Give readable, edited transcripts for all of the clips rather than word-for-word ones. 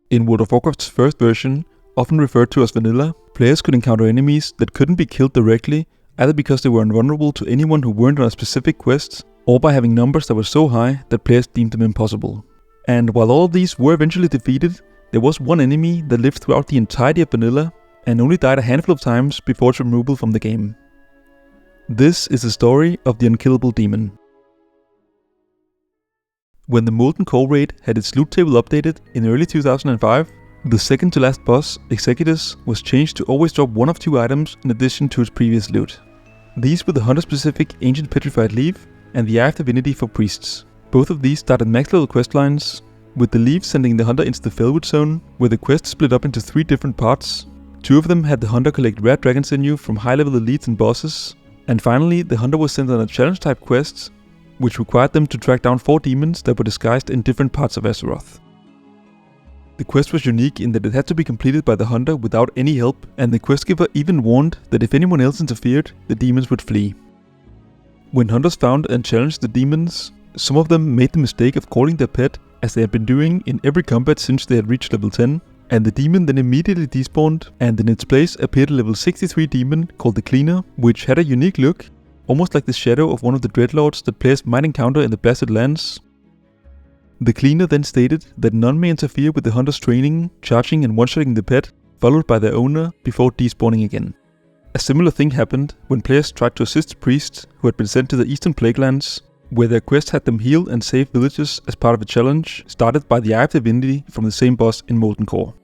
In World of Warcraft's first version, often referred to as vanilla, players could encounter enemies that couldn't be killed directly, either because they were invulnerable to anyone who weren't on a specific quest, or by having numbers that were so high that players deemed them impossible. And while all of these were eventually defeated, there was one enemy that lived throughout the entirety of vanilla, and only died a handful of times before its removal from the game. This is the story of the Unkillable demon. When the Molten core raid had its loot table updated in early 2005, the second to last boss, Executus, was changed to always drop one of two items in addition to its previous loot. These were the hunter-specific Ancient Petrified Leaf and the Eye of Divinity for priests. Both of these started max-level questlines, with the leaf sending the hunter into the Felwood Zone, where the quest split up into 3 different parts. 2 of them had the hunter collect rare dragon sinew from high-level elites and bosses, and finally the hunter was sent on a challenge-type quest, which required them to track down 4 demons that were disguised in different parts of Azeroth. The quest was unique in that it had to be completed by the hunter without any help, and the quest giver even warned that if anyone else interfered, the demons would flee. When hunters found and challenged the demons, some of them made the mistake of calling their pet, as they had been doing in every combat since they had reached level 10, and the demon then immediately despawned, and in its place appeared a level 63 demon called the Cleaner, which had a unique look, almost like the shadow of one of the Dreadlords that players might encounter in the Blasted Lands. The Cleaner then stated that none may interfere with the hunter's training, charging and one-shotting the pet, followed by their owner, before despawning again. A similar thing happened when players tried to assist priests who had been sent to the Eastern Plaguelands, where their quest had them heal and save villages as part of a challenge started by the Eye of Divinity from the same boss in Molten core.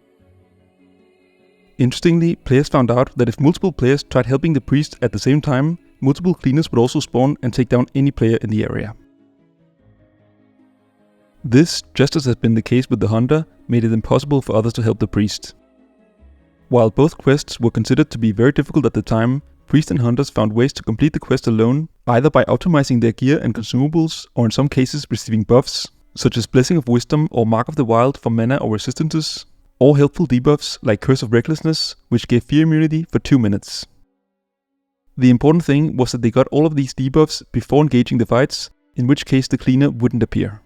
Interestingly, players found out that if multiple players tried helping the priest at the same time, multiple cleaners would also spawn and take down any player in the area. This, just as has been the case with the hunter, made it impossible for others to help the priest. While both quests were considered to be very difficult at the time, priests and hunters found ways to complete the quest alone, either by optimizing their gear and consumables, or in some cases receiving buffs, such as Blessing of Wisdom or Mark of the Wild for mana or resistances, or helpful debuffs like Curse of Recklessness, which gave fear immunity for 2 minutes. The important thing was that they got all of these debuffs before engaging the fights, in which case the Cleaner wouldn't appear.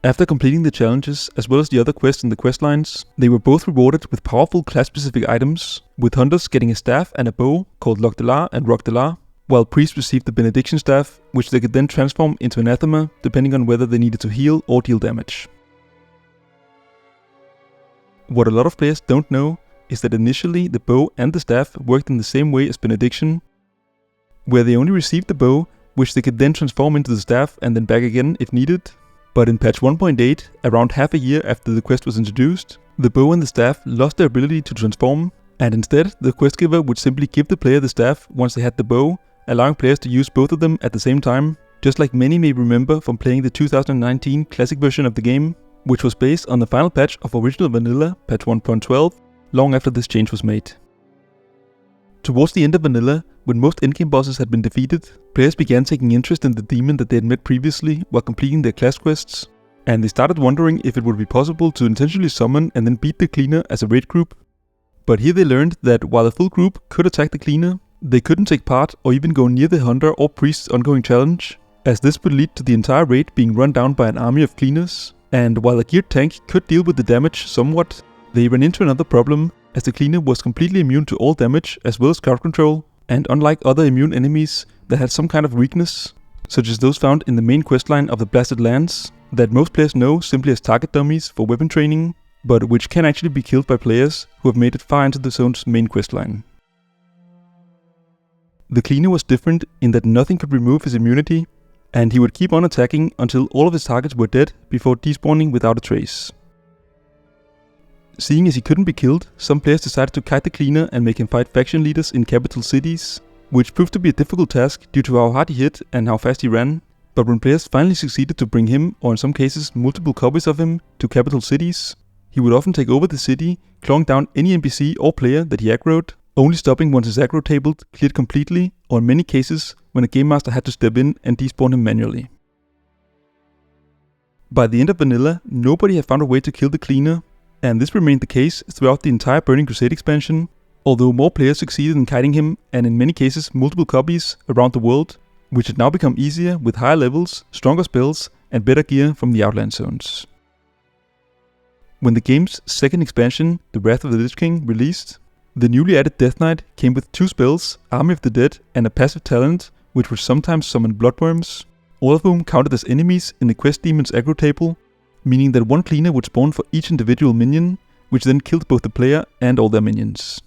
After completing the challenges, as well as the other quests in the questlines, they were both rewarded with powerful class-specific items, with hunters getting a staff and a bow called Loch Delar and Rock Delar, while priests received the Benediction Staff, which they could then transform into Anathema, depending on whether they needed to heal or deal damage. What a lot of players don't know is that initially the bow and the staff worked in the same way as Benediction, where they only received the bow, which they could then transform into the staff and then back again if needed. But in patch 1.8, around half a year after the quest was introduced, the bow and the staff lost their ability to transform, and instead the quest giver would simply give the player the staff once they had the bow, allowing players to use both of them at the same time, just like many may remember from playing the 2019 classic version of the game, which was based on the final patch of original vanilla, patch 1.12, long after this change was made. Towards the end of vanilla, when most endgame bosses had been defeated, players began taking interest in the demon that they had met previously while completing their class quests, and they started wondering if it would be possible to intentionally summon and then beat the Cleaner as a raid group. But here they learned that while a full group could attack the Cleaner, they couldn't take part or even go near the hunter or priest's ongoing challenge, as this would lead to the entire raid being run down by an army of cleaners, and while a geared tank could deal with the damage somewhat, they ran into another problem, as the Cleaner was completely immune to all damage as well as crowd control, and unlike other immune enemies that had some kind of weakness, such as those found in the main questline of the Blasted Lands, that most players know simply as target dummies for weapon training, but which can actually be killed by players who have made it far into the zone's main questline. The Cleaner was different in that nothing could remove his immunity, and he would keep on attacking until all of his targets were dead before despawning without a trace. Seeing as he couldn't be killed, some players decided to kite the Cleaner and make him fight faction leaders in capital cities, which proved to be a difficult task due to how hard he hit and how fast he ran. But when players finally succeeded to bring him, or in some cases multiple copies of him, to capital cities, he would often take over the city, clawing down any NPC or player that he aggroed, only stopping once his aggro table cleared completely, or in many cases when a game master had to step in and despawn him manually. By the end of vanilla, nobody had found a way to kill the Cleaner, and this remained the case throughout the entire Burning Crusade expansion, although more players succeeded in kiting him, and in many cases multiple copies around the world, which had now become easier with higher levels, stronger spells, and better gear from the Outland zones. When the game's second expansion, The Wrath of the Lich King, released, the newly added Death Knight came with 2 spells, Army of the Dead and a passive talent, which would sometimes summon bloodworms, all of whom counted as enemies in the quest demon's aggro table, meaning that 1 cleaner would spawn for each individual minion, which then killed both the player and all their minions.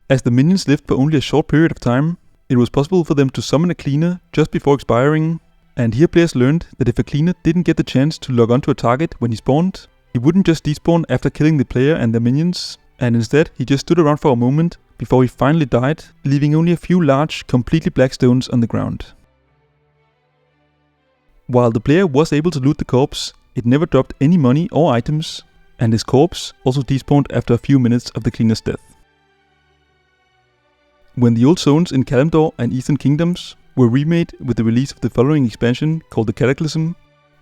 As the minions lived for only a short period of time, it was possible for them to summon a cleaner just before expiring, and here players learned that if a cleaner didn't get the chance to log onto a target when he spawned, he wouldn't just despawn after killing the player and their minions, and instead he just stood around for a moment before he finally died, leaving only a few large, completely black stones on the ground. While the player was able to loot the corpse, it never dropped any money or items, and his corpse also despawned after a few minutes of the cleaner's death. When the old zones in Kalimdor and Eastern Kingdoms were remade with the release of the following expansion called the Cataclysm,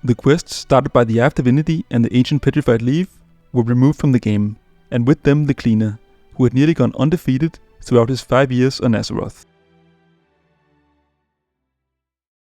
the quests started by the Eye Divinity and the Ancient Petrified Leaf were removed from the game, and with them the cleaner, who had nearly gone undefeated throughout his 5 years on Azeroth.